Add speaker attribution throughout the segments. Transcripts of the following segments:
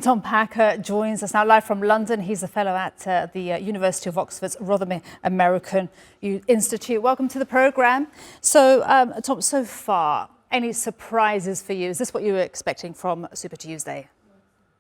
Speaker 1: Well, Tom Packer joins us now live from London. He's a fellow at the University of Oxford's Rotherham American Institute. Welcome to the programme. So, Tom, so far, any surprises for you? Is this what you were expecting from Super Tuesday?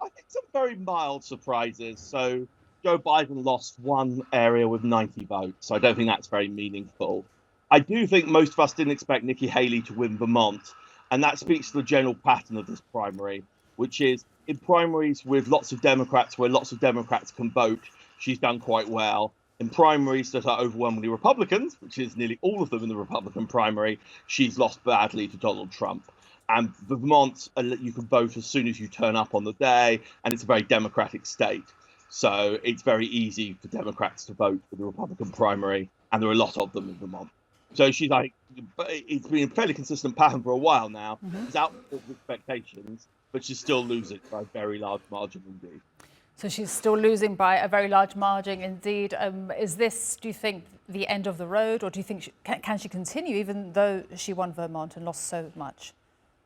Speaker 2: I think some very mild surprises. So Joe Biden lost one area with 90 votes. So I don't think that's very meaningful. I do think most of us didn't expect Nikki Haley to win Vermont. And that speaks to the general pattern of this primary, which is in primaries with lots of Democrats, where lots of Democrats can vote, she's done quite well. In primaries that are overwhelmingly Republicans, which is nearly all of them in the Republican primary, she's lost badly to Donald Trump. And Vermont, you can vote as soon as you turn up on the day, and it's a very Democratic state. So it's very easy for Democrats to vote for the Republican primary, and there are a lot of them in Vermont. So she's like, it's been a fairly consistent pattern for a while now. It's outperformed expectations, but she's still losing by a very large margin indeed.
Speaker 1: So she's still losing by a very large margin indeed. Is this, do you think, the end of the road, or do you think can she continue even though she won Vermont and lost so much?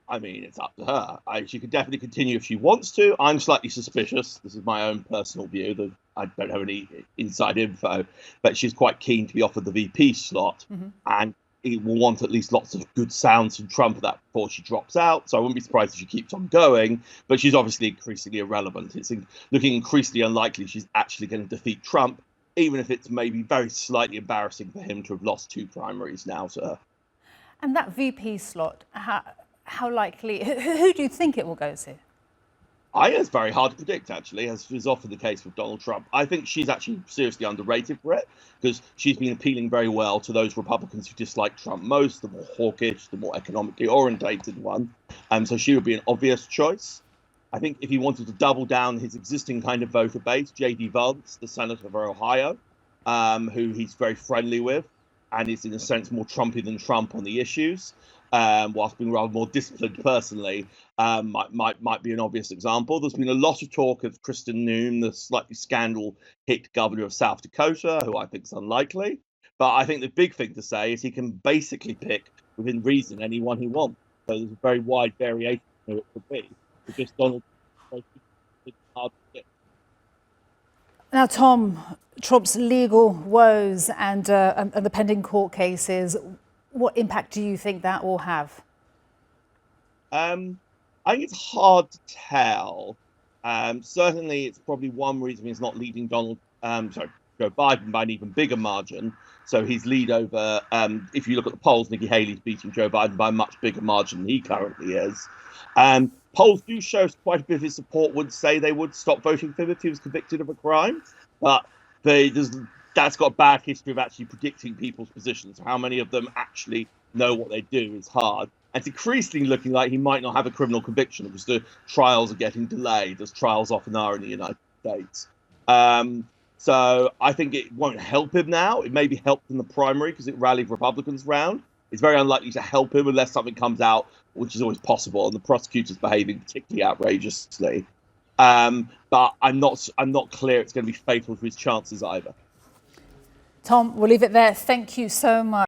Speaker 2: I mean, it's up to her. She could definitely continue if she wants to. I'm slightly suspicious. This is my own personal view. That I don't have any inside info, but she's quite keen to be offered the VP slot, and it will want at least lots of good sounds from Trump that before she drops out. So I wouldn't be surprised if she keeps on going, but she's obviously increasingly irrelevant. It's looking increasingly unlikely she's actually going to defeat Trump, even if it's maybe very slightly embarrassing for him to have lost two primaries now to her.
Speaker 1: And that VP slot, how likely, who do you think it will go to?
Speaker 2: I think it's very hard to predict, actually, as is often the case with Donald Trump. I think she's actually seriously underrated for it, because she's been appealing very well to those Republicans who dislike Trump most, the more hawkish, the more economically orientated one. So she would be an obvious choice. I think if he wanted to double down his existing kind of voter base, J.D. Vance, the senator for Ohio, who he's very friendly with, and is in a sense more Trumpy than Trump on the issues, whilst being rather more disciplined personally, might be an obvious example. There's been a lot of talk of Kristen Noem, the slightly scandal-hit governor of South Dakota, who I think is unlikely. But I think the big thing to say is he can basically pick, within reason, anyone he wants. So there's a very wide variation of who it could be. It's just Donald Trump. It's hard to pick.
Speaker 1: Now, Tom, Trump's legal woes and the pending court cases, what impact do you think that will have?
Speaker 2: I think it's hard to tell. Certainly, it's probably one reason he's not leading Joe Biden by an even bigger margin. So his lead over, if you look at the polls, Nikki Haley's beating Joe Biden by a much bigger margin than he currently is. Polls do show quite a bit of his support would say they would stop voting for him if he was convicted of a crime, but that's got a bad history of actually predicting people's positions. How many of them actually know what they do is hard. And it's increasingly looking like he might not have a criminal conviction because the trials are getting delayed, as trials often are in the United States. So I think it won't help him now. It maybe helped in the primary because it rallied Republicans round. It's very unlikely to help him unless something comes out, which is always possible, and the prosecutor's behaving particularly outrageously. But I'm not clear it's going to be fatal to his chances either.
Speaker 1: Tom, we'll leave it there. Thank you so much.